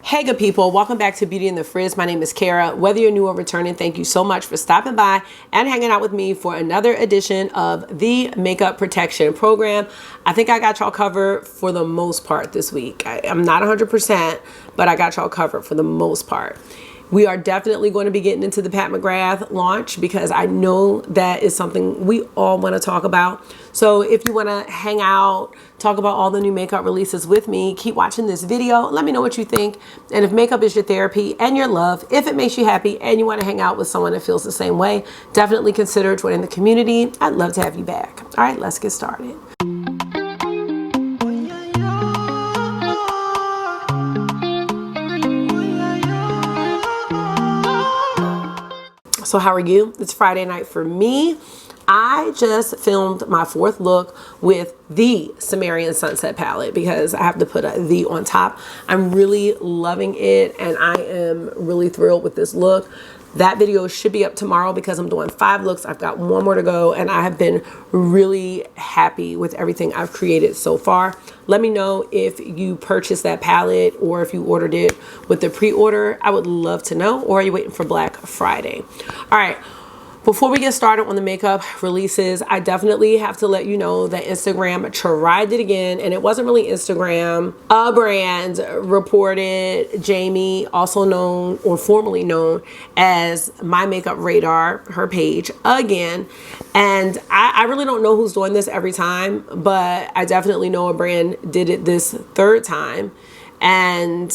Hey good people, welcome back to Beauty in the Frizz. My name is Cara. Whether you're new or returning, thank you so much for stopping by and hanging out with me for another edition of the Makeup Protection Program. I think I got y'all covered for the most part this week. I'm not 100%, but I got y'all covered for the most part. We are definitely going to be getting into the Pat McGrath launch because I know that is something we all want to talk about. So if you want to hang out, talk about all the new makeup releases with me, keep watching this video. Let me know what you think. And if makeup is your therapy and your love, if it makes you happy and you want to hang out with someone that feels the same way, definitely consider joining the community. I'd love to have you back. All right, let's get started. So how are you? It's Friday night for me. I just filmed my fourth look with the Sumerian Sunset palette because I have to put a "the" on top. I'm really loving it and I am really thrilled with this look. That video should be up tomorrow because I'm doing 5 looks. I've got 1 more to go and I have been really happy with everything I've created so far. Let me know if you purchased that palette or if you ordered it with the pre-order. I would love to know. Or are you waiting for Black Friday? All right. Before we get started on the makeup releases, I definitely have to let you know that Instagram tried it again, and it wasn't really Instagram. A brand reported Jamie, also known or formerly known as My Makeup Radar, her page again. And I really don't know who's doing this every time, but I definitely know a brand did it this 3rd time. And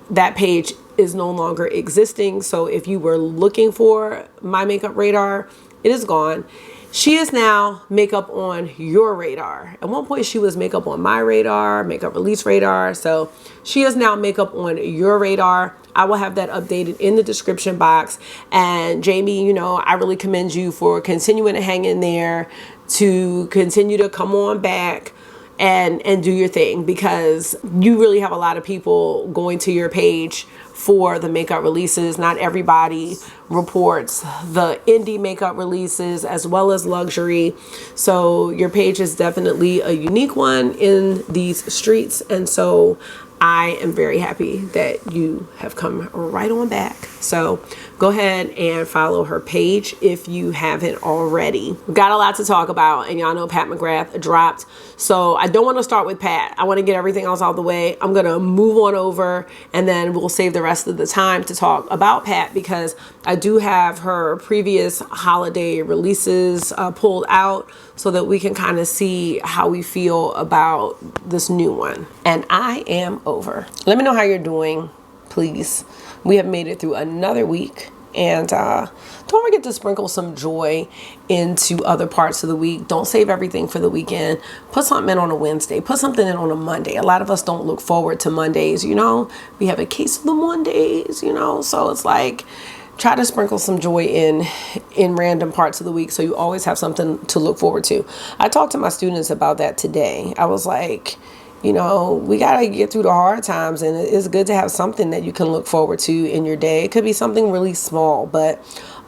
that page is no longer existing. So if you were looking for My Makeup Radar, it is gone. She is now Makeup on Your Radar. At one point she was Makeup on My Radar, Makeup Release Radar. So she is now Makeup on Your Radar. I will have that updated in the description box. And Jamie, you know, I really commend you for continuing to hang in there, to continue to come on back and do your thing, because you really have a lot of people going to your page for the makeup releases. Not everybody reports the indie makeup releases as well as luxury. So your page is definitely a unique one in these streets. And so I am very happy that you have come right on back. So go ahead and follow her page if you haven't already. We've got a lot to talk about, and y'all know Pat McGrath dropped. So I don't want to start with Pat. I want to get everything else out of the way. I'm going to move on over and then we'll save the rest of the time to talk about Pat, because I do have her previous holiday releases pulled out so that we can kind of see how we feel about this new one. And I am over. Let me know how you're doing, please. We have made it through another week. And don't forget to sprinkle some joy into other parts of the week. Don't save everything for the weekend. Put something in on a Wednesday. Put something in on a Monday. A lot of us don't look forward to Mondays, you know. We have a case of the Mondays, you know. So it's like, try to sprinkle some joy in random parts of the week so you always have something to look forward to. I talked to my students about that today. I was like, you know, we got to get through the hard times, and it's good to have something that you can look forward to in your day. It could be something really small, but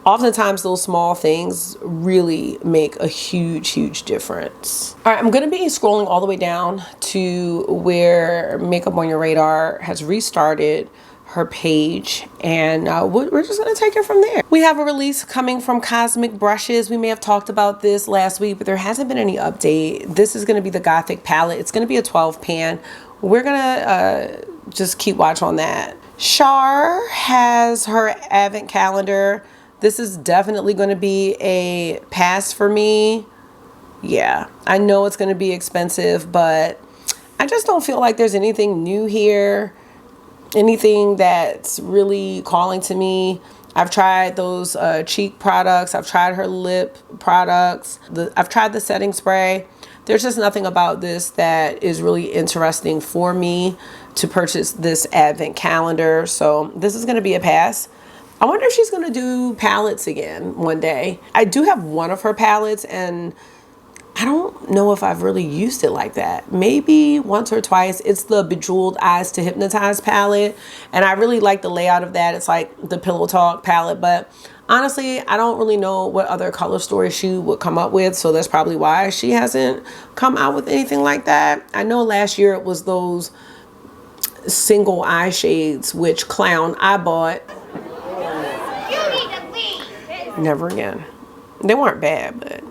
oftentimes those small things really make a huge, huge difference. All right, I'm going to be scrolling all the way down to where Makeup on Your Radar has restarted her page, and we're just going to take it from there. We have a release coming from Cosmic Brushes. We may have talked about this last week, but there hasn't been any update. This is going to be the Gothic palette. It's going to be a 12 pan. We're going to just keep watch on that. Char has her advent calendar. This is definitely going to be a pass for me. Yeah, I know it's going to be expensive, but I just don't feel like there's anything new here. Anything that's really calling to me. I've tried those cheek products. I've tried her lip products. I've tried the setting spray. There's just nothing about this that is really interesting for me to purchase this advent calendar. So this is going to be a pass. I wonder if she's going to do palettes again one day. I do have one of her palettes, and I don't know if I've really used it like that. Maybe once or twice. It's the Bejeweled Eyes to Hypnotize palette. And I really like the layout of that. It's like the Pillow Talk palette. But honestly, I don't really know what other color story she would come up with. So that's probably why she hasn't come out with anything like that. I know last year it was those single eye shades, which clown I bought. Never again. They weren't bad, but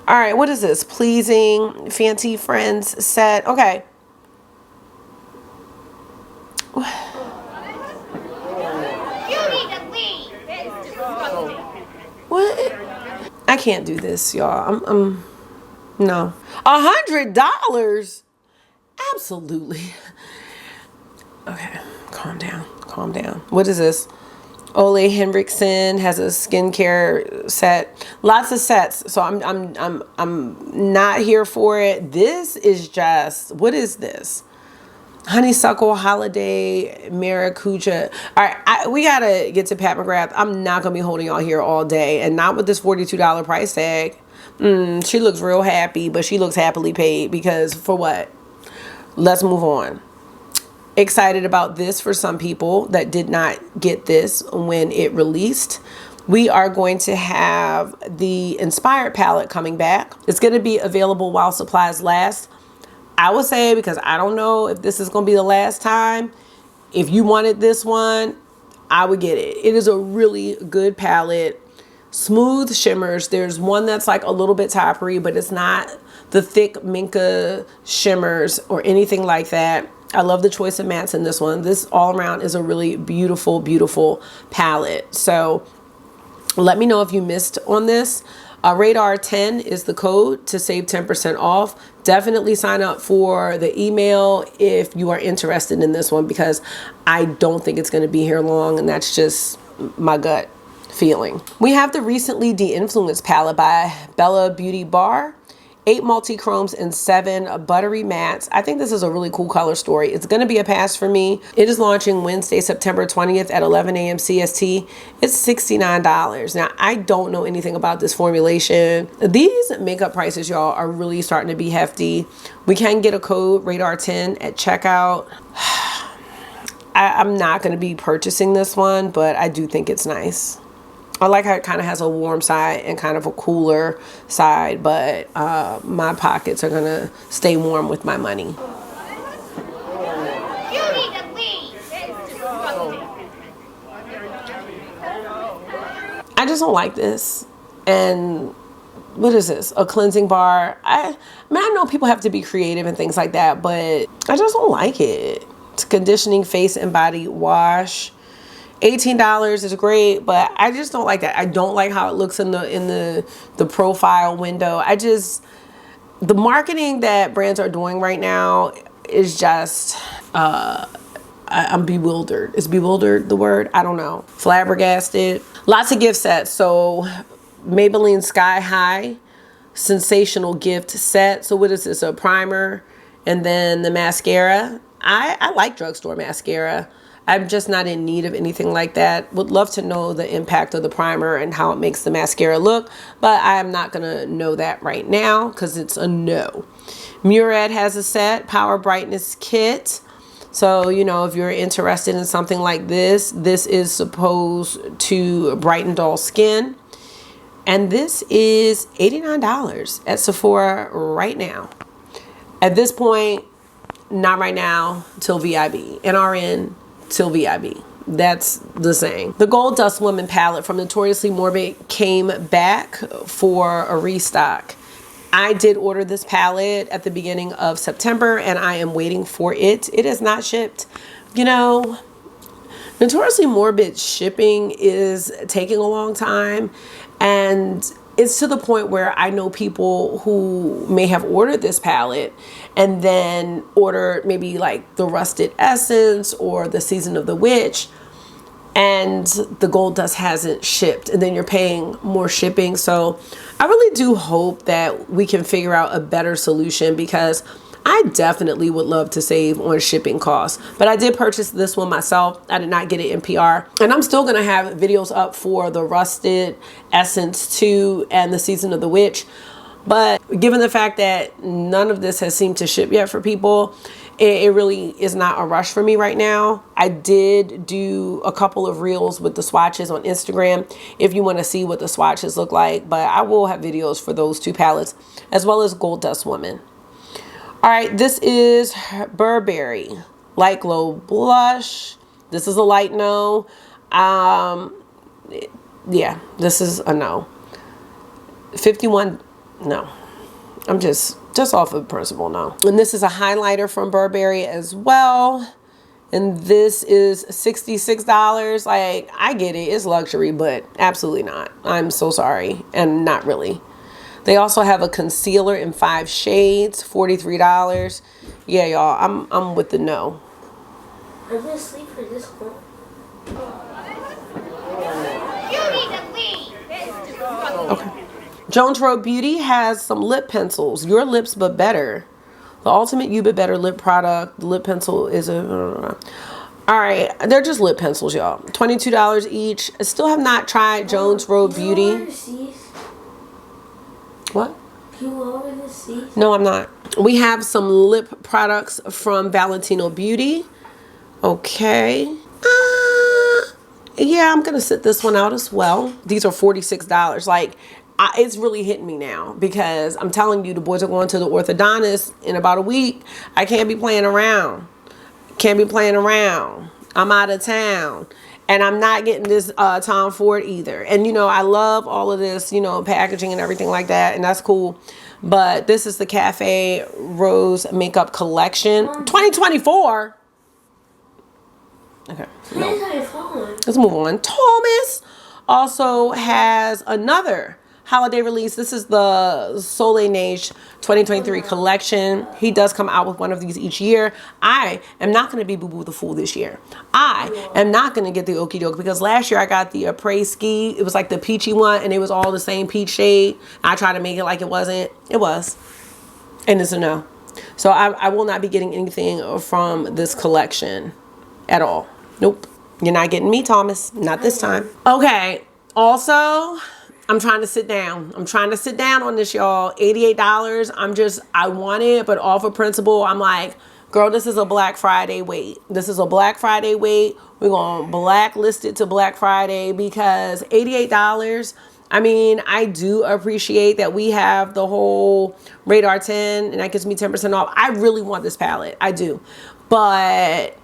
all right, what is this? Pleasing Fancy Friends set. Okay. What? I can't do this, y'all. I'm no. $100? Absolutely. Okay, calm down. Calm down. What is this? Ole Henriksen has a skincare set. Lots of sets. So I'm not here for it. This is just, what is this? Honeysuckle Holiday Maracuja. All right, we gotta get to Pat McGrath. I'm not gonna be holding y'all here all day, and not with this $42 price tag. She looks real happy, but she looks happily paid because for what? Let's move on. Excited about this for some people that did not get this when it released. We are going to have the Inspired palette coming back. It's going to be available while supplies last. I would say, because I don't know if this is going to be the last time, if you wanted this one, I would get it. It is a really good palette. Smooth shimmers. There's one that's like a little bit toppery, but it's not the thick Minka shimmers or anything like that. I love the choice of mattes in this one. This all around is a really beautiful, beautiful palette. So let me know if you missed on this. Radar 10 is the code to save 10% off. Definitely sign up for the email if you are interested in this one, because I don't think it's going to be here long, and that's just my gut feeling. We have the recently de-influenced palette by Bella Beauty Bar. 8 multi-chromes and 7 buttery mattes. I think this is a really cool color story. It's going to be a pass for me. It is launching Wednesday, September 20th at 11 a.m. CST. It's $69. Now, I don't know anything about this formulation. These makeup prices, y'all, are really starting to be hefty. We can get a code Radar 10 at checkout. I'm not going to be purchasing this one, but I do think it's nice. I like how it kind of has a warm side and kind of a cooler side, but my pockets are going to stay warm with my money. I just don't like this. And what is this? A cleansing bar. I know people have to be creative and things like that, but I just don't like it. It's a conditioning face and body wash. $18 is great, but I just don't like that. I don't like how it looks in the profile window. The marketing that brands are doing right now is just I'm bewildered. Is bewildered the word? I don't know. Flabbergasted. Lots of gift sets. So Maybelline Sky High sensational gift set. So what is this? A primer and then the mascara. I like drugstore mascara. I'm just not in need of anything like that. Would love to know the impact of the primer and how it makes the mascara look, but I'm not gonna know that right now because it's a no. Murad has a set, Power Brightness Kit. So, you know, if you're interested in something like this, this is supposed to brighten dull skin. And this is $89 at Sephora right now. At this point, not right now, till VIB. NRN till VIB. That's the same. The Gold Dust Woman palette from Notoriously Morbid came back for a restock. I did order this palette at the beginning of September and I am waiting for it. It is not shipped. You know, Notoriously Morbid shipping is taking a long time, and it's to the point where I know people who may have ordered this palette and then ordered maybe like the Rusted Essence or the Season of the Witch, and the Gold Dust hasn't shipped, and then you're paying more shipping. So I really do hope that we can figure out a better solution, because I definitely would love to save on shipping costs. But I did purchase this one myself. I did not get it in PR. And I'm still going to have videos up for the Rusted Essence 2 and the Season of the Witch. But given the fact that none of this has seemed to ship yet for people, it really is not a rush for me right now. I did do a couple of reels with the swatches on Instagram if you want to see what the swatches look like. But I will have videos for those two palettes, as well as Gold Dust Woman. All right, this is Burberry Light Glow Blush. This is a light no. Yeah, this is a no. 51, no. I'm just off of principle, no. And this is a highlighter from Burberry as well. And this is $66. Like, I get it. It's luxury, but absolutely not. I'm so sorry. And not really. They also have a concealer in 5 shades, $43. Yeah, y'all, I'm with the no. I'm gonna sleep for this one. Okay. Jones Road Beauty has some lip pencils. Your lips but better. The ultimate you but better lip product. The lip pencil is a... All right, they're just lip pencils, y'all. $22 each. I still have not tried Jones Road Beauty. What? You lower the seas? No, I'm not. We have some lip products from Valentino Beauty. Okay. Yeah, I'm gonna sit this one out as well. These are $46. Like, it's really hitting me now because I'm telling you, the boys are going to the orthodontist in about a week. I can't be playing around. Can't be playing around. I'm out of town. And I'm not getting this Tom Ford either. And, you know, I love all of this, you know, packaging and everything like that. And that's cool. But this is the Cafe Rose Makeup Collection. 2024. Okay. No. Let's move on. Thomas also has another holiday release. This is the Soleil Neige 2023 collection. He does come out with one of these each year. I am not going to be Boo Boo the Fool this year. I am not going to get the Okie Doke because last year I got the Après Ski. It was like the peachy one and it was all the same peach shade. I tried to make it like it wasn't. It was. And it's a no. So I will not be getting anything from this collection at all. Nope. You're not getting me, Thomas. Not this time. Okay. Also, I'm trying to sit down. I'm trying to sit down on this, y'all. $88. I want it, but off of principle, I'm like, girl, this is a Black Friday wait. This is a Black Friday wait. We're going to blacklist it to Black Friday because $88, I mean, I do appreciate that we have the whole Radar 10 and that gives me 10% off. I really want this palette. I do. But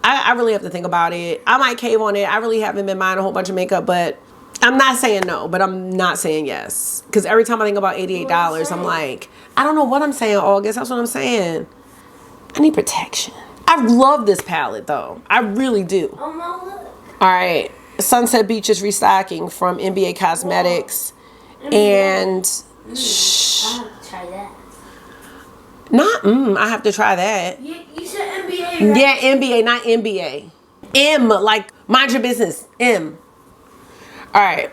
I really have to think about it. I might cave on it. I really haven't been buying a whole bunch of makeup, but I'm not saying no, but I'm not saying yes. Because every time I think about $88, I'm like, I don't know what I'm saying, August. That's what I'm saying. I need protection. I love this palette, though. I really do. All right. Sunset Beach is restocking from NBA Cosmetics. And... I have to try that. I have to try that. You said NBA, right? Yeah, NBA, not NBA. M, like, mind your business. M. All right.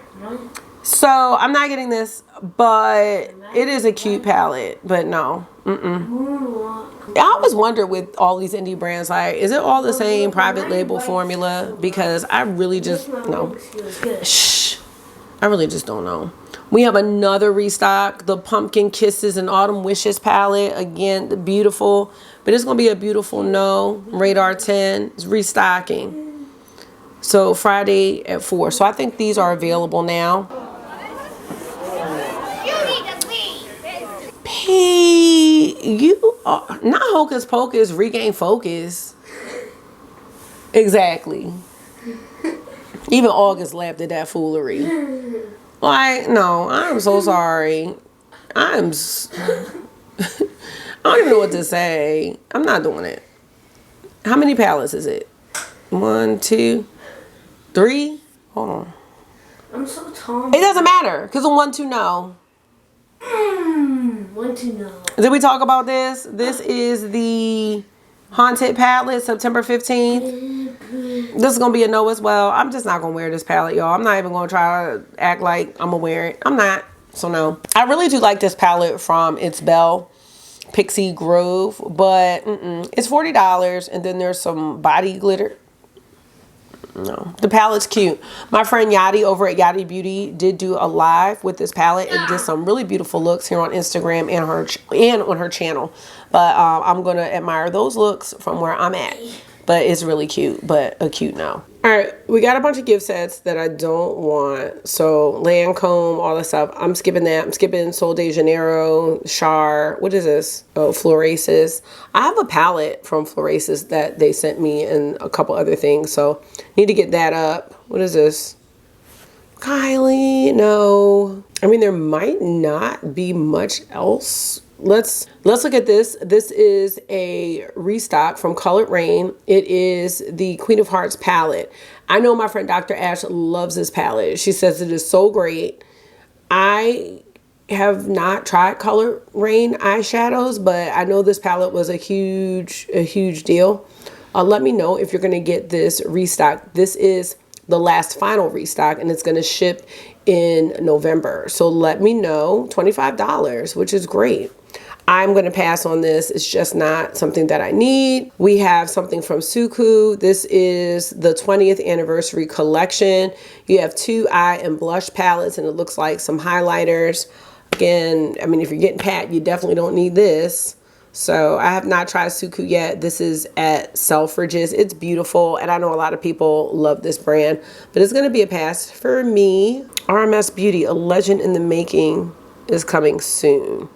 So, I'm not getting this, but it is a cute palette. But no. I always wonder with all these indie brands, like, is it all the same private label formula? Because I really just, no. Shh. I really just don't know. We have another restock, the Pumpkin Kisses and Autumn Wishes palette. Again, beautiful. But it's going to be a beautiful no. Radar 10 is restocking. So Friday at 4. So I think these are available now. P, you are not Hocus Pocus, regain focus. Exactly. Even August laughed at that foolery. Like, no, I'm so sorry. I don't even know what to say. I'm not doing it. How many palettes is it? 1, 2, 3. Hold on. I'm so tall. It doesn't matter because I'm 1, 2, no. 1, 2, no. Did we talk about this? This is the Haunted palette, September 15th. This is going to be a no as well. I'm just not going to wear this palette, y'all. I'm not even going to try to act like I'm going to wear it. I'm not. So, no. I really do like this palette from It's Belle, Pixie Grove. But it's $40. And then there's some body glitter. No. The palette's cute. My friend Yadi over at Yadi Beauty did do a live with this palette and did some really beautiful looks here on Instagram and on her channel. But I'm going to admire those looks from where I'm at. but it's really cute, but a cute no. All right, we got a bunch of gift sets that I don't want. So Lancome, all this stuff. I'm skipping that. I'm skipping Sol de Janeiro, Char. What is this? Oh, Floraces. I have a palette from Floraces that they sent me and a couple other things. So need to get that up. What is this? Kylie, no. I mean, there might not be much else. Let's look at this. This is a restock from Colored Rain. It is the Queen of Hearts palette. I know my friend Dr. Ash loves this palette. She says it is so great. I have not tried Colored Rain eyeshadows, but I know this palette was a huge deal. Let me know if you're going to get this restock. This is the last final restock, and it's going to ship in November. So let me know. $25, which is great. I'm going to pass on this. It's just not something that I need. We have something from Suku. This is the 20th anniversary collection. You have 2 eye and blush palettes, and it looks like some highlighters. Again, I mean, if you're getting Pat, you definitely don't need this. So I have not tried Suku yet. This is at Selfridges. It's beautiful, and I know a lot of people love this brand, but it's going to be a pass for me. RMS Beauty, a legend in the making, is coming soon.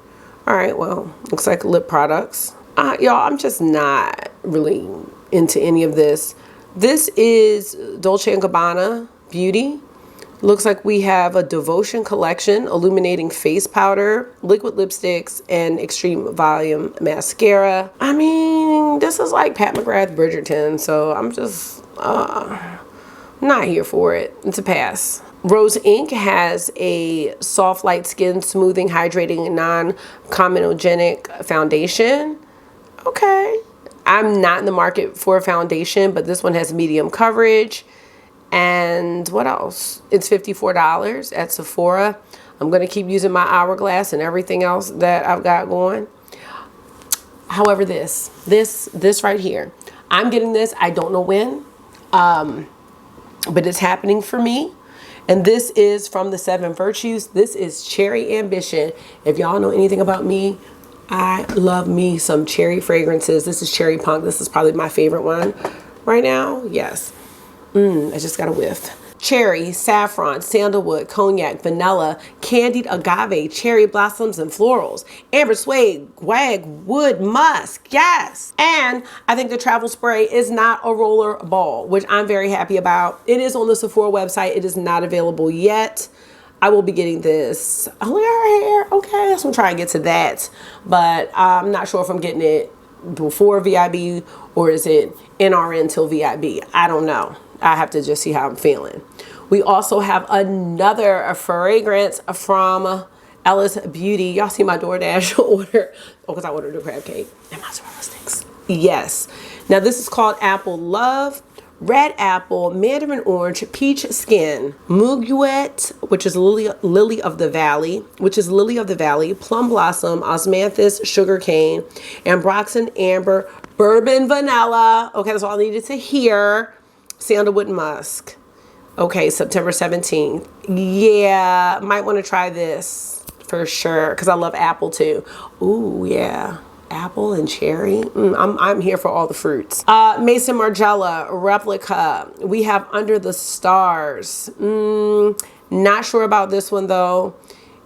All right, well, looks like lip products. Y'all, I'm just not really into any of this. This is Dolce & Gabbana Beauty. Looks like we have a Devotion collection, illuminating face powder, liquid lipsticks, and extreme volume mascara. I mean, this is like Pat McGrath Bridgerton, so I'm just not here for it. It's a pass. Rose Inc. has a soft light skin smoothing, hydrating, non-comedogenic foundation. Okay. I'm not in the market for a foundation, but this one has medium coverage. And what else? It's $54 at Sephora. I'm going to keep using my Hourglass and everything else that I've got going. However, this right here, I'm getting this. I don't know when, but it's happening for me. And this is from the 7 Virtues. This is Cherry Ambition. If y'all know anything about me, I love me some cherry fragrances. This is Cherry Punk. This is probably my favorite one right now. Yes. I just got a whiff. Cherry, saffron, sandalwood, cognac, vanilla, candied agave, cherry blossoms, and florals. Amber suede, guag, wood, musk. Yes. And I think the travel spray is not a roller ball, which I'm very happy about. It is on the Sephora website. It is not available yet. I will be getting this. Oh, look at her hair. Okay, that's gonna try and get to that. But I'm not sure if I'm getting it before VIB or is it NRN till VIB. I don't know. I have to just see how I'm feeling. We also have another fragrance from Ella's Beauty. Y'all see my DoorDash order? Oh, because I ordered a crab cake and mozzarella sticks. Yes. Now this is called Apple Love. Red apple, mandarin orange, peach skin, muguet, which is lily of the valley, plum blossom, osmanthus, sugar cane, ambroxan, amber, bourbon, vanilla. Okay, that's all I needed to hear. Sandalwood musk. Okay, September 17th. Yeah, might want to try this for sure because I love apple too. Ooh, yeah. Apple and cherry. I'm here for all the fruits. Mason Margiela replica. We have Under the Stars. Not sure about this one though.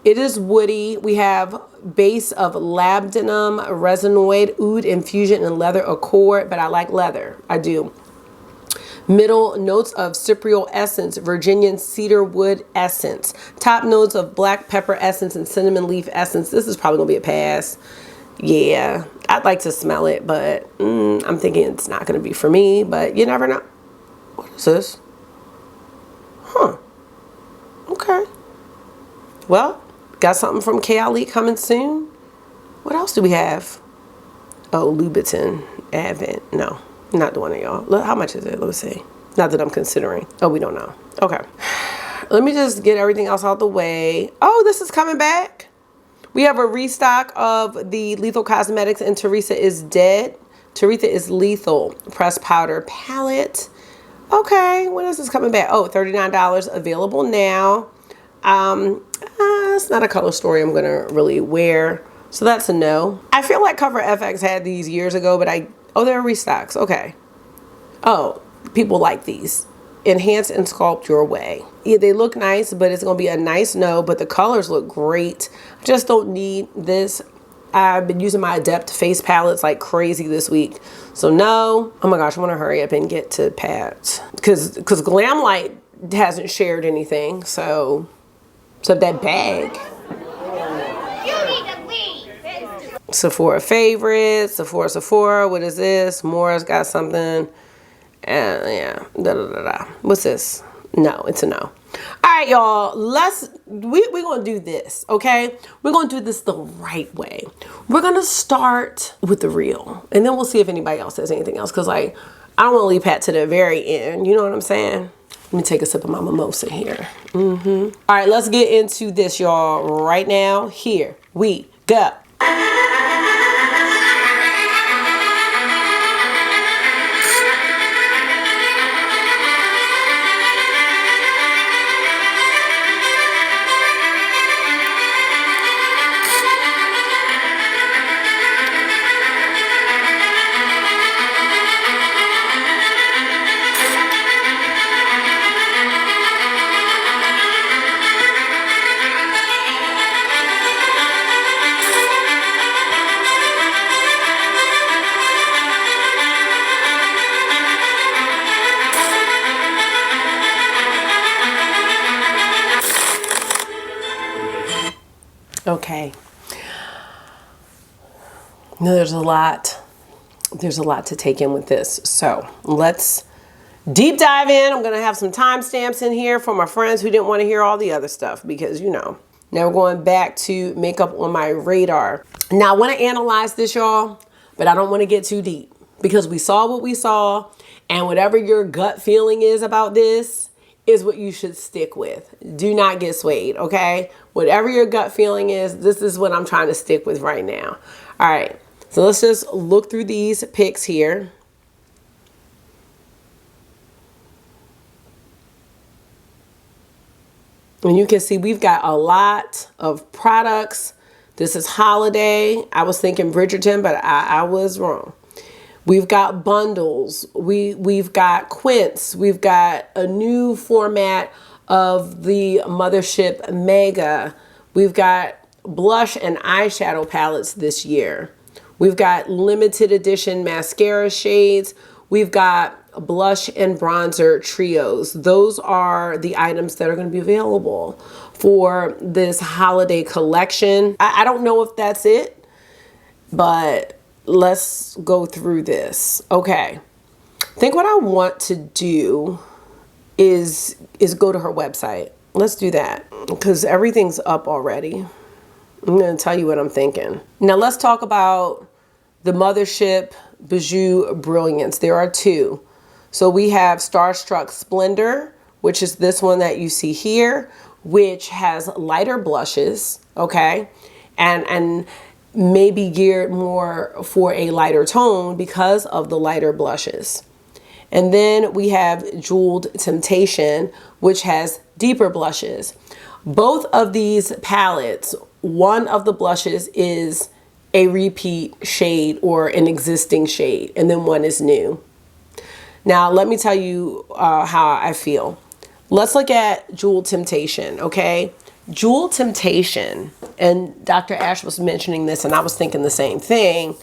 It is woody. We have base of labdanum, resinoid, oud infusion, and leather accord. But I like leather. I do. Middle notes of cypriol essence, Virginian cedar wood essence. Top notes of black pepper essence and cinnamon leaf essence. This is probably gonna be a pass. Yeah, I'd like to smell it, but I'm thinking it's not going to be for me, but you never know. What is this? Huh. Okay. Well, got something from Kayali coming soon. What else do we have? Oh, Louboutin Advent. No, not the one of y'all. Look, how much is it? Let's see. Not that I'm considering. Oh, we don't know. Okay. Let me just get everything else out the way. Oh, this is coming back. We have a restock of the Lethal Cosmetics and Teresa is Dead. Teresa is Lethal pressed powder palette. Okay, when is this coming back? Oh, $39 available now. It's not a color story I'm gonna really wear, so that's a no. I feel like Cover FX had these years ago, but they're restocks. Okay. Oh, people like these. Enhance and sculpt your way. Yeah, they look nice, but it's gonna be a nice no, but the colors look great. I just don't need this. I've been using my Adept face palettes like crazy this week. So no. Oh my gosh, I wanna hurry up and get to Pat. Cause Glamlight hasn't shared anything. So that bag. Sephora favorites, Sephora, what is this? Mora's got something. And yeah, what's this? No, it's a no. All right, y'all, we're gonna do this, okay? We're gonna do this the right way. We're gonna start with the real, and then we'll see if anybody else says anything else, because like, I don't wanna leave Pat to the very end, you know what I'm saying? Let me take a sip of my mimosa here. All right, let's get into this, y'all, right now. Here we go. Okay. Now there's a lot to take in with this. So let's deep dive in. I'm gonna have some timestamps in here for my friends who didn't want to hear all the other stuff, because you know. Now we're going back to makeup on my radar. Now I want to analyze this, y'all, but I don't want to get too deep, because we saw what we saw, and whatever your gut feeling is about this is what you should stick with. Do not get swayed, okay? Whatever your gut feeling is, this is what I'm trying to stick with right now. All right, so let's just look through these pics here. And you can see we've got a lot of products. This is holiday. I was thinking Bridgerton, but I was wrong. We've got bundles. We've got Quints. We've got a new format of the Mothership Mega. We've got blush and eyeshadow palettes this year. We've got limited edition mascara shades. We've got blush and bronzer trios. Those are the items that are going to be available for this holiday collection. I don't know if that's it, but let's go through this. Okay. I think what I want to do is go to her website. Let's do that, because everything's up already. I'm going to tell you what I'm thinking. Now let's talk about the Mothership Bijoux Brilliance. There are two. So we have Starstruck Splendor, which is this one that you see here, which has lighter blushes, okay? And maybe geared more for a lighter tone because of the lighter blushes. And then we have Jeweled Temptation, which has deeper blushes. Both of these palettes, one of the blushes is a repeat shade or an existing shade, and then one is new. Now, let me tell you how I feel. Let's look at Jeweled Temptation, okay? Jeweled Temptation, and Dr. Ash was mentioning this, and I was thinking the same thing,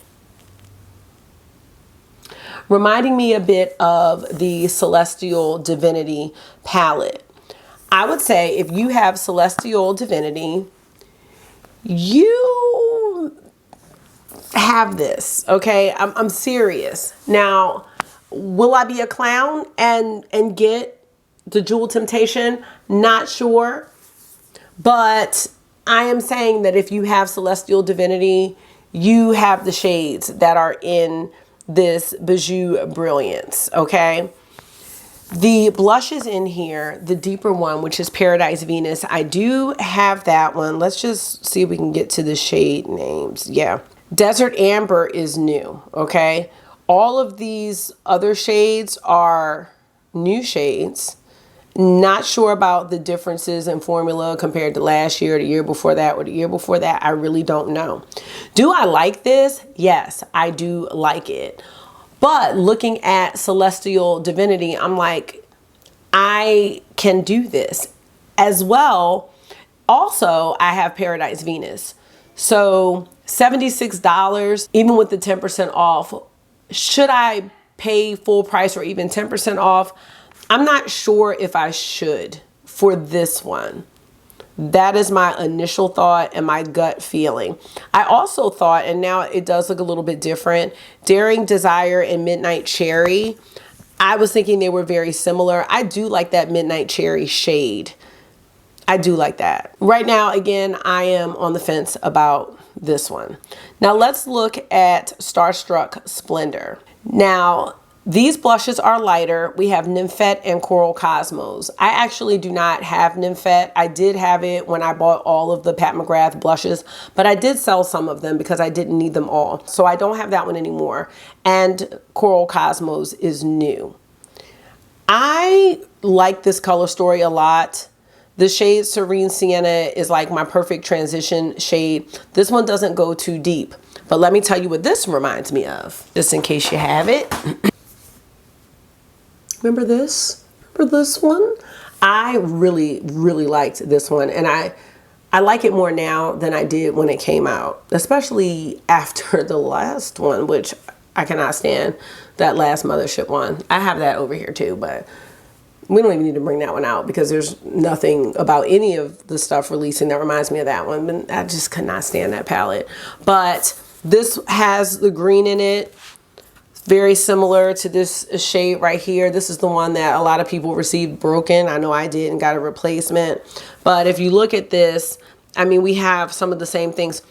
reminding me a bit of the Celestial Divinity palette. I would say if you have Celestial Divinity, you have this, okay? I'm serious. Now, will I be a clown and get the Jeweled Temptation? Not sure. But I am saying that if you have Celestial Divinity, you have the shades that are in this Bijoux Brilliance, okay? The blushes in here, the deeper one, which is Paradise Venus, I do have that one. Let's just see if we can get to the shade names. Yeah. Desert Amber is new, okay? All of these other shades are new shades. Not sure about the differences in formula compared to last year, the year before that, or the year before that. I really don't know. Do I like this? Yes, I do like it. But looking at Celestial Divinity, I'm like, I can do this as well. Also, I have Paradise Venus. So $76, even with the 10% off. Should I pay full price or even 10% off? I'm not sure if I should for this one. That is my initial thought and my gut feeling. I also thought, and now it does look a little bit different, Daring Desire and Midnight Cherry. I was thinking they were very similar. I do like that Midnight Cherry shade. I do like that. Right now, again, I am on the fence about this one. Now let's look at Starstruck Splendor. Now, these blushes are lighter. We have Nymphette and Coral Cosmos. I actually do not have Nymphette. I did have it when I bought all of the Pat McGrath blushes, but I did sell some of them because I didn't need them all. So I don't have that one anymore. And Coral Cosmos is new. I like this color story a lot. The shade Serene Sienna is like my perfect transition shade. This one doesn't go too deep, but let me tell you what this reminds me of, just in case you have it. Remember this? Remember this one? I really, really liked this one, and I like it more now than I did when it came out, especially after the last one, which I cannot stand, that last Mothership one. I have that over here too, but we don't even need to bring that one out because there's nothing about any of the stuff releasing that reminds me of that one. But I just could not stand that palette. But this has the green in it. Very similar to this shade right here. This is the one that a lot of people received broken. I know I did and got a replacement. But if you look at this, I mean, we have some of the same things.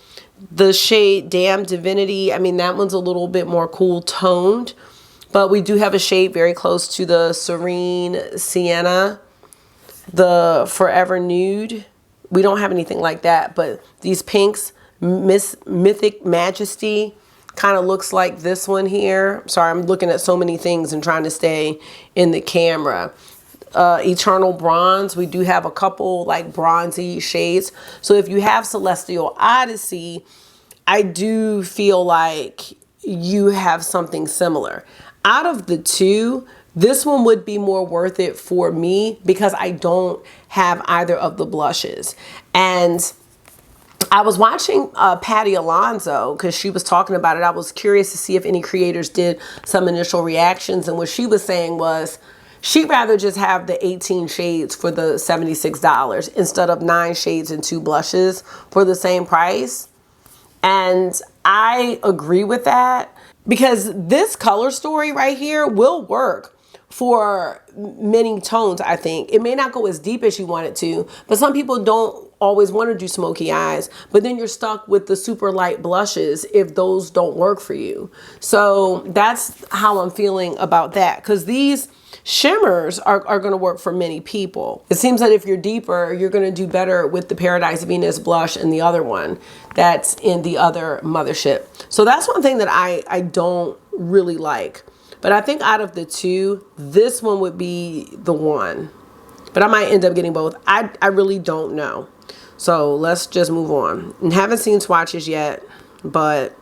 The shade Damn Divinity, I mean, that one's a little bit more cool toned. But we do have a shade very close to the Serene Sienna, the Forever Nude. We don't have anything like that, but these pinks, Mythic Majesty, kind of looks like this one here. Sorry, I'm looking at so many things and trying to stay in the camera. Eternal Bronze, we do have a couple like bronzy shades. So if you have Celestial Odyssey, I do feel like you have something similar. Out of the two, this one would be more worth it for me because I don't have either of the blushes. And I was watching Patty Alonso because she was talking about it. I was curious to see if any creators did some initial reactions. And what she was saying was she'd rather just have the 18 shades for the $76 instead of 9 shades and 2 blushes for the same price. And I agree with that. Because this color story right here will work for many tones, I think. It may not go as deep as you want it to, but some people don't always want to do smoky eyes, but then you're stuck with the super light blushes if those don't work for you. So that's how I'm feeling about that, because these shimmers are going to work for many people. It seems that if you're deeper, you're going to do better with the Paradise Venus blush and the other one that's in the other Mothership. So that's one thing that I don't really like. But I think out of the two, this one would be the one. But I might end up getting both. I really don't know. So let's just move on. And haven't seen swatches yet, but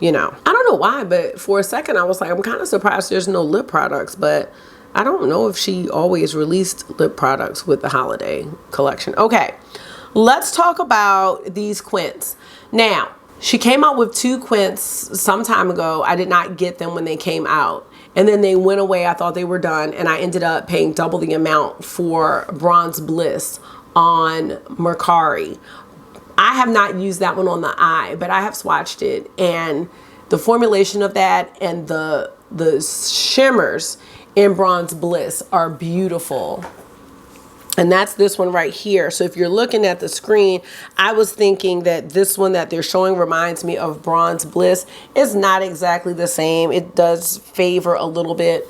you know, I don't know why, but for a second I was like, I'm kind of surprised there's no lip products, but I don't know if she always released lip products with the holiday collection. Okay, let's talk about these Quints. Now, she came out with 2 Quints some time ago. I did not get them when they came out. And then they went away. I thought they were done. And I ended up paying double the amount for Bronze Bliss on Mercari. I have not used that one on the eye, but I have swatched it. And the formulation of that and the shimmers in Bronze Bliss are beautiful. And that's this one right here. So if you're looking at the screen, I was thinking that this one that they're showing reminds me of Bronze Bliss. It's not exactly the same. It does favor a little bit,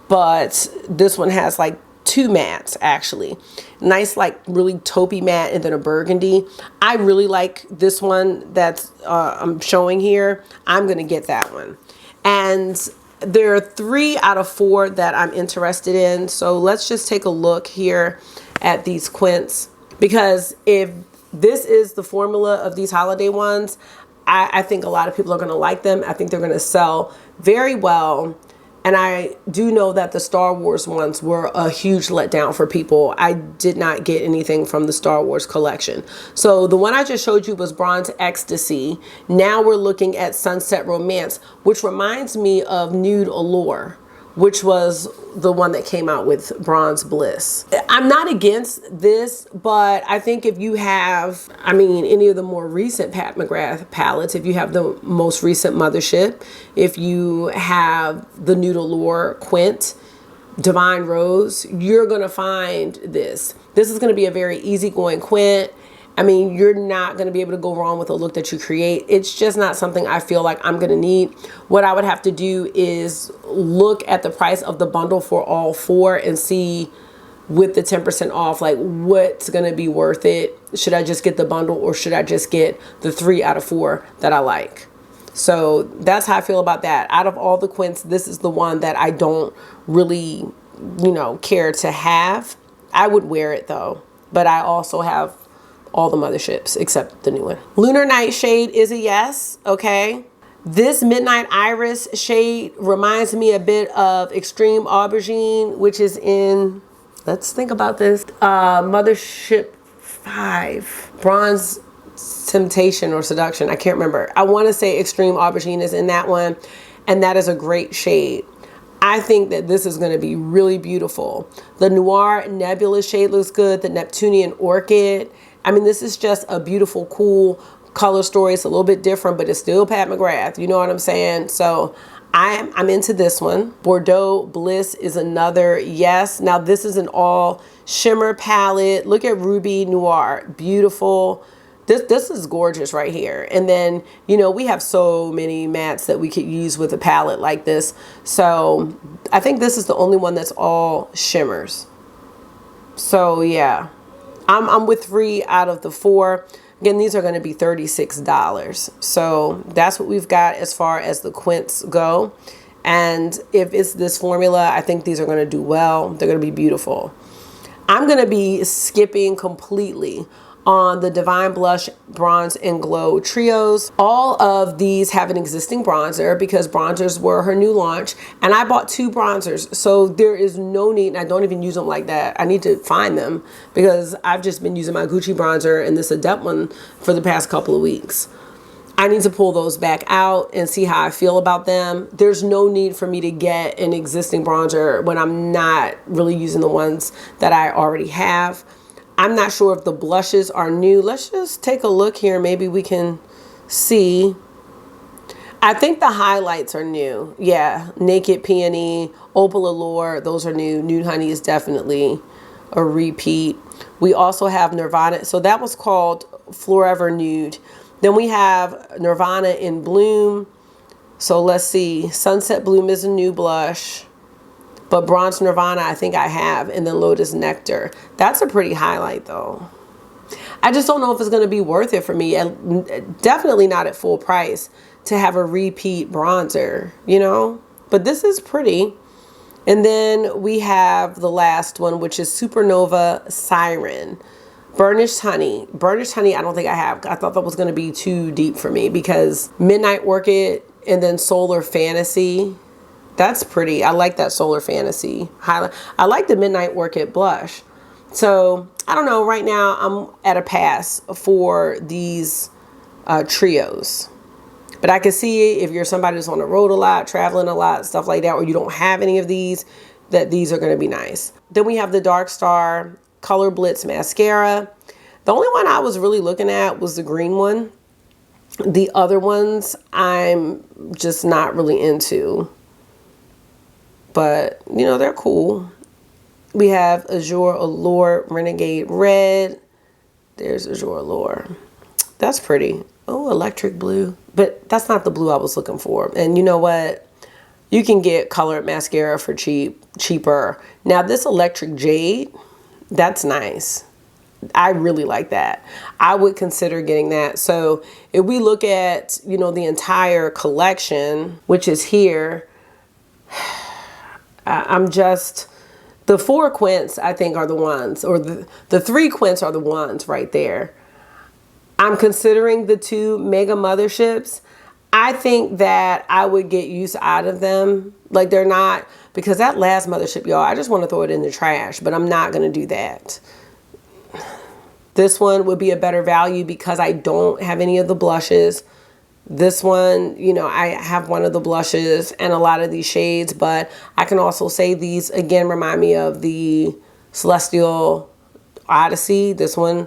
but this one has like 2 mattes actually. Nice, like really taupey matte and then a burgundy. I really like this one that's I'm showing here. I'm gonna get that one. And there are 3 out of 4 that I'm interested in. So let's just take a look here at these Quints, because if this is the formula of these holiday ones, I think a lot of people are going to like them. I think they're going to sell very well. And I do know that the Star Wars ones were a huge letdown for people. I did not get anything from the Star Wars collection. So the one I just showed you was Bronze Ecstasy. Now we're looking at Sunset Romance, which reminds me of Nude Allure, which was the one that came out with Bronze Bliss. I'm not against this, but I think if you have, I mean, any of the more recent Pat McGrath palettes, if you have the most recent Mothership, if you have the Nude Allure Quint, Divine Rose, you're gonna find this. This is gonna be a very easygoing Quint. I mean, you're not going to be able to go wrong with a look that you create. It's just not something I feel like I'm going to need. What I would have to do is look at the price of the bundle for all four and see with the 10% off, like what's going to be worth it. Should I just get the bundle or should I just get the 3 out of 4 that I like? So that's how I feel about that. Out of all the Quints, this is the one that I don't really, you know, care to have. I would wear it though, but I also have all the Motherships except the new one. Lunar Nightshade is a yes, okay? This Midnight Iris shade reminds me a bit of Extreme Aubergine, which is in, let's think about this, Mothership 5, Bronze Temptation or Seduction, I can't remember. I want to say Extreme Aubergine is in that one, and that is a great shade. I think that this is going to be really beautiful. The Noir Nebula shade looks good, the Neptunian Orchid. I mean, this is just a beautiful, cool color story. It's a little bit different, but it's still Pat McGrath. You know what I'm saying? So I'm into this one. Bordeaux Bliss is another yes. Now, this is an all shimmer palette. Look at Ruby Noir. Beautiful. This is gorgeous right here. And then, you know, we have so many mattes that we could use with a palette like this. So I think this is the only one that's all shimmers. So yeah. I'm with 3 out of the 4. Again, these are going to be $36. So that's what we've got as far as the Quints go. And if it's this formula, I think these are going to do well. They're going to be beautiful. I'm going to be skipping completely on the Divine Blush Bronze and Glow trios. All of these have an existing bronzer because bronzers were her new launch, and I bought 2 bronzers, so there is no need, and I don't even use them like that. I need to find them because I've just been using my Gucci bronzer and this Adept one for the past couple of weeks. I need to pull those back out and see how I feel about them. There's no need for me to get an existing bronzer when I'm not really using the ones that I already have. I'm not sure if the blushes are new. Let's just take a look here. Maybe we can see. I think the highlights are new. Yeah, Naked Peony, Opal Allure, those are new. Nude Honey is definitely a repeat. We also have Nirvana. So that was called Forever Nude. Then we have Nirvana in Bloom. So let's see. Sunset Bloom is a new blush. But Bronze Nirvana, I think I have. And then Lotus Nectar. That's a pretty highlight, though. I just don't know if it's going to be worth it for me. Definitely not at full price to have a repeat bronzer, you know? But this is pretty. And then we have the last one, which is Supernova Siren. Burnished Honey. Burnished Honey, I don't think I have. I thought that was going to be too deep for me because Midnight Orchid and then Solar Fantasy. That's pretty. I like that Solar Fantasy highlight. I like the Midnight Orchid blush. So, I don't know. Right now, I'm at a pass for these trios. But I can see if you're somebody who's on the road a lot, traveling a lot, stuff like that, or you don't have any of these, that these are going to be nice. Then we have the Dark Star Color Blitz Mascara. The only one I was really looking at was the green one. The other ones, I'm just not really into. But, you know, they're cool. We have Azure Allure Renegade Red. There's Azure Allure. That's pretty. Oh, electric blue. But that's not the blue I was looking for. And you know what? You can get colored mascara for cheaper. Now, this electric jade, that's nice. I really like that. I would consider getting that. So if we look at, you know, the entire collection, which is here, I'm just, the 4 Quints, I think, are the ones, or the 3 Quints are the ones right there. I'm considering the 2 Mega Motherships. I think that I would get use out of them. Like, they're not, because that last mothership, y'all, I just want to throw it in the trash, but I'm not going to do that. This one would be a better value because I don't have any of the blushes. This one, you know, I have one of the blushes and a lot of these shades, but I can also say these, again, remind me of the Celestial Odyssey. This one,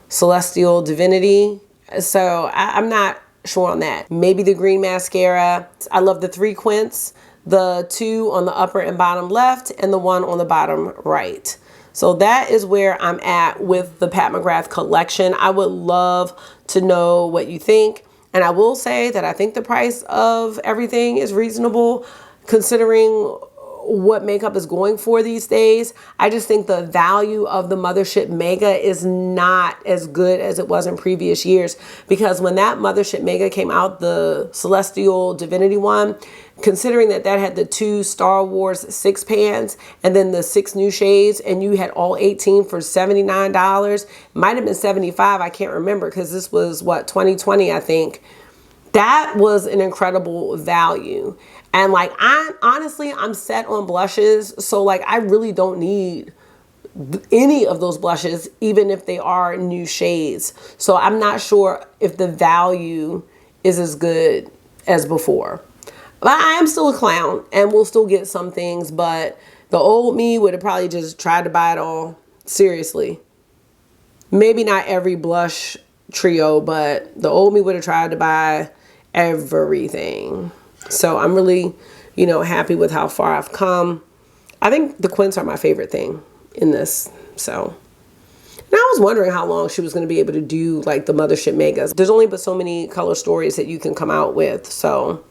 Celestial Divinity. So I'm not sure on that. Maybe the green mascara. I love the 3 Quints, the 2 on the upper and bottom left and the 1 on the bottom right. So that is where I'm at with the Pat McGrath collection. I would love to know what you think. And I will say that I think the price of everything is reasonable considering what makeup is going for these days. I just think the value of the Mothership Mega is not as good as it was in previous years, because when that Mothership Mega came out, the Celestial Divinity one, considering that that had the 2 Star Wars 6 pans and then the 6 new shades, and you had all 18 for $79, might have been $75, I can't remember, because this was what, 2020, I think. That was an incredible value. And like, I'm set on blushes, so like I really don't need any of those blushes, even if they are new shades. So I'm not sure if the value is as good as before. But I am still a clown and we'll still get some things, but the old me would have probably just tried to buy it all. Seriously. Maybe not every blush trio, but the old me would have tried to buy everything. So I'm really, you know, happy with how far I've come. I think the Quints are my favorite thing in this. So, and I was wondering how long she was going to be able to do like the Mothership Megas. There's only but so many color stories that you can come out with. So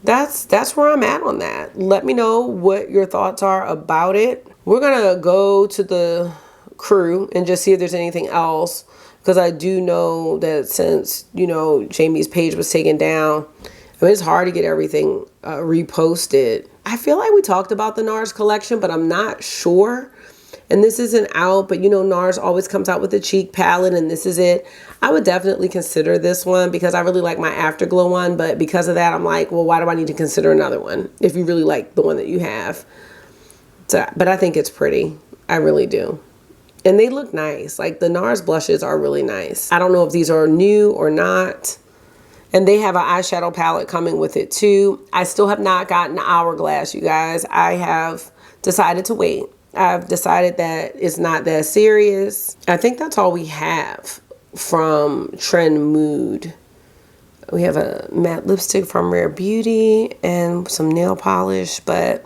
that's where I'm at on that. Let me know what your thoughts are about it. We're going to go to the crew and just see if there's anything else, because I do know that since, you know, Jamie's page was taken down, I mean, it's hard to get everything reposted. I feel like we talked about the Nars collection, but I'm not sure. And this isn't out, but you know, Nars always comes out with a cheek palette, and this is it. I would definitely consider this one because I really like my Afterglow one, but because of that, I'm like, well, why do I need to consider another one if you really like the one that you have? So, but I think it's pretty. I really do. And they look nice. Like the Nars blushes are really nice. I don't know if these are new or not. And they have an eyeshadow palette coming with it too. I still have not gotten Hourglass, you guys. I have decided to wait. I've decided that it's not that serious. I think that's all we have from Trend Mood. We have a matte lipstick from Rare Beauty and some nail polish. But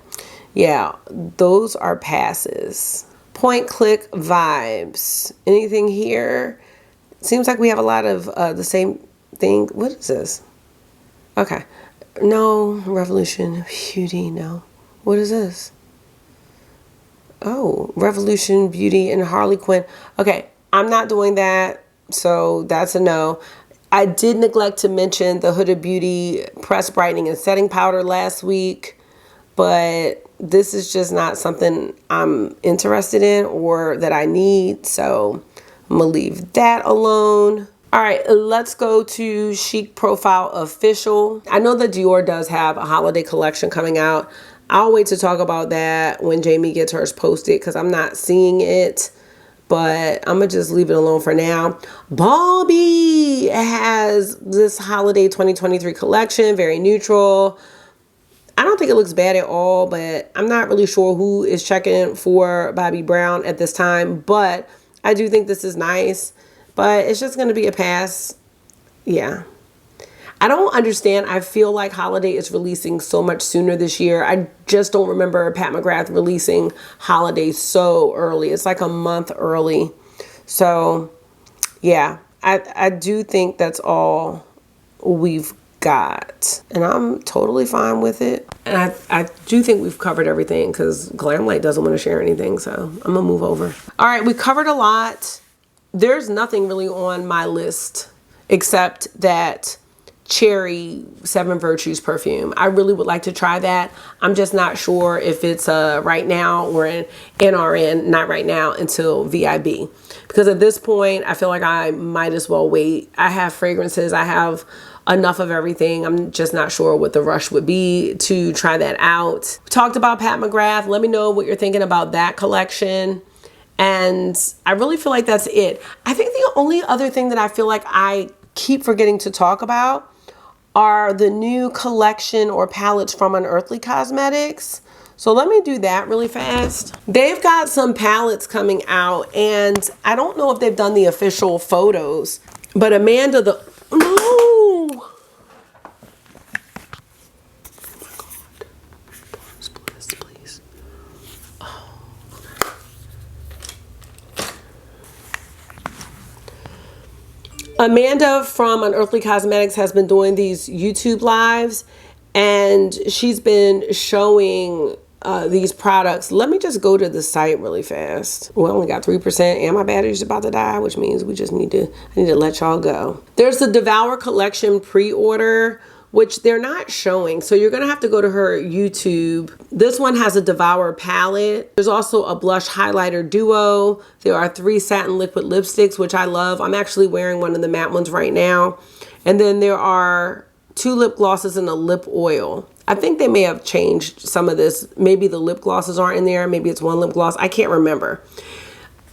yeah, those are passes. Point Click Vibes. Anything here? Seems like we have a lot of the same thing. What is this? Okay. No, Revolution Beauty, no. What is this? Oh, Revolution Beauty and Harley Quinn. Okay, I'm not doing that, so that's a no. I did neglect to mention the Huda Beauty Press Brightening and Setting Powder last week, but this is just not something I'm interested in or that I need, so I'm gonna leave that alone. All right, let's go to Chic Profile Official. I know that Dior does have a holiday collection coming out. I'll wait to talk about that when Jamie gets hers posted because I'm not seeing it, but I'm going to just leave it alone for now. Bobby has this holiday 2023 collection, very neutral. I don't think it looks bad at all, but I'm not really sure who is checking for Bobbi Brown at this time, but I do think this is nice. But it's just going to be a pass. Yeah. I don't understand. I feel like Holiday is releasing so much sooner this year. I just don't remember Pat McGrath releasing Holiday so early. It's like a month early. So, yeah. I do think that's all we've got. And I'm totally fine with it. And I do think we've covered everything because Glamlight doesn't want to share anything. So, I'm going to move over. All right. We covered a lot. There's nothing really on my list except that cherry 7 Virtues perfume. I really would like to try that. I'm just not sure if it's right now or in NRN, not right now until VIB. Because at this point, I feel like I might as well wait. I have fragrances. I have enough of everything. I'm just not sure what the rush would be to try that out. We talked about Pat McGrath. Let me know what you're thinking about that collection. And I really feel like that's it. I think the only other thing that I feel like I keep forgetting to talk about are the new collection or palettes from Unearthly Cosmetics. So let me do that really fast. They've got some palettes coming out, and I don't know if they've done the official photos, but Amanda no! Please. Oh, okay. Amanda from Unearthly Cosmetics has been doing these YouTube lives, and she's been showing these products. Let me just go to the site really fast. We only got 3% and my battery's about to die, which means we just need to, I need to let y'all go. There's the Devour Collection pre-order, which they're not showing. So you're gonna have to go to her YouTube. This one has a Devour palette. There's also a blush highlighter duo. There are 3 satin liquid lipsticks, which I love. I'm actually wearing one of the matte ones right now. And then there are 2 lip glosses and a lip oil. I think they may have changed some of this. Maybe the lip glosses aren't in there. Maybe it's 1 lip gloss. I can't remember.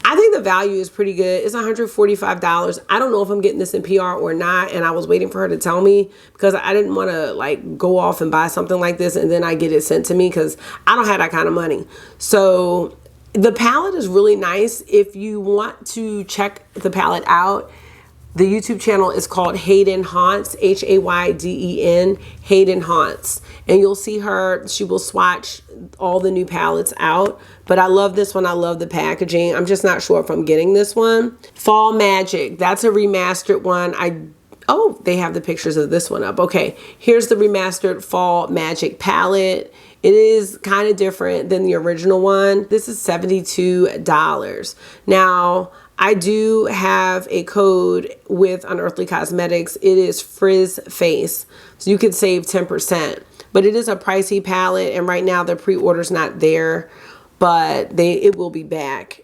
I think the value is pretty good. It's $145. I don't know if I'm getting this in PR or not. And I was waiting for her to tell me because I didn't want to like go off and buy something like this and then I get it sent to me because I don't have that kind of money. So the palette is really nice. If you want to check the palette out, the YouTube channel is called Hayden Haunts, Hayden, Hayden Haunts. And you'll see her, she will swatch all the new palettes out. But I love this one, I love the packaging. I'm just not sure if I'm getting this one. Fall Magic, that's a remastered one. Oh, they have the pictures of this one up. Okay, here's the remastered Fall Magic palette. It is kind of different than the original one. This is $72. Now, I do have a code with Unearthly Cosmetics. It is Frizz Face. So you can save 10%. But it is a pricey palette. And right now the pre-order's not there. But it will be back.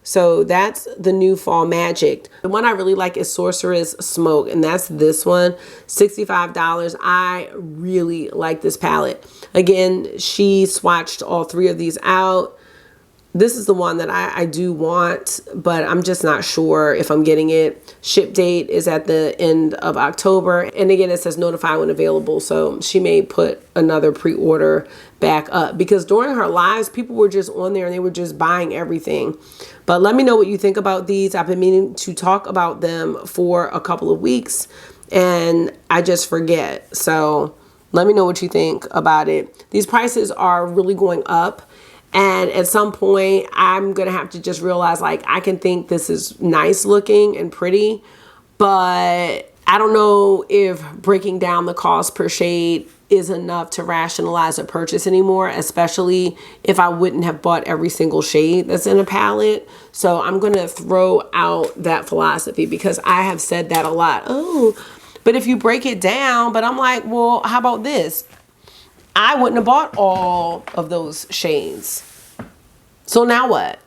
So that's the new Fall Magic. The one I really like is Sorceress Smoke. And that's this one. $65. I really like this palette. Again, she swatched all 3 of these out. This is the one that I do want, but I'm just not sure if I'm getting it. Ship date is at the end of October. And again, it says notify when available. So she may put another pre-order back up because during her lives, people were just on there and they were just buying everything. But let me know what you think about these. I've been meaning to talk about them for a couple of weeks and I just forget. So let me know what you think about it. These prices are really going up. And at some point, I'm going to have to just realize, like, I can think this is nice looking and pretty, but I don't know if breaking down the cost per shade is enough to rationalize a purchase anymore, especially if I wouldn't have bought every single shade that's in a palette. So I'm going to throw out that philosophy because I have said that a lot. Oh, but if you break it down, but I'm like, well, how about this? I wouldn't have bought all of those shades. So now what?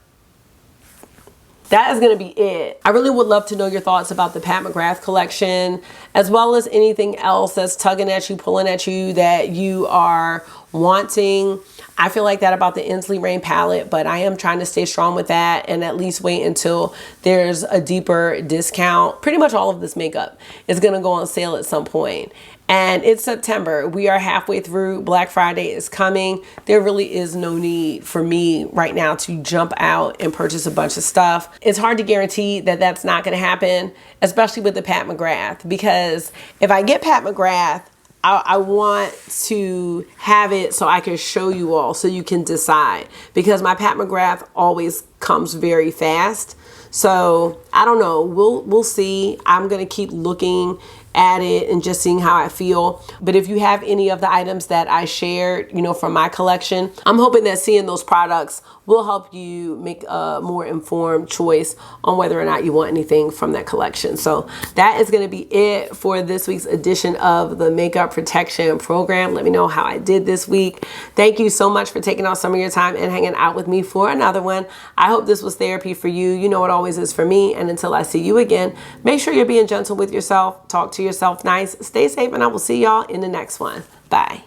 That is going to be it. I really would love to know your thoughts about the Pat McGrath collection, as well as anything else that's tugging at you, pulling at you that you are wanting. I feel like that about the Inslee Rain palette, but I am trying to stay strong with that and at least wait until there's a deeper discount. Pretty much all of this makeup is going to go on sale at some point. And it's September. We are halfway through. Black Friday is coming. There really is no need for me right now to jump out and purchase a bunch of stuff. It's hard to guarantee that that's not going to happen, especially with the Pat McGrath, because if I get Pat McGrath, I want to have it so I can show you all so you can decide, because my Pat McGrath always comes very fast. So I don't know. We'll see. I'm going to keep looking at it and just seeing how I feel. But if you have any of the items that I shared, you know, from my collection, I'm hoping that seeing those products will help you make a more informed choice on whether or not you want anything from that collection. So that is going to be it for this week's edition of the Makeup Protection Program. Let me know how I did this week. Thank you so much for taking out some of your time and hanging out with me for another one. I hope this was therapy for you. You know it always is for me. And until I see you again, make sure you're being gentle with yourself. Talk to yourself nice. Stay safe, and I will see y'all in the next one. Bye.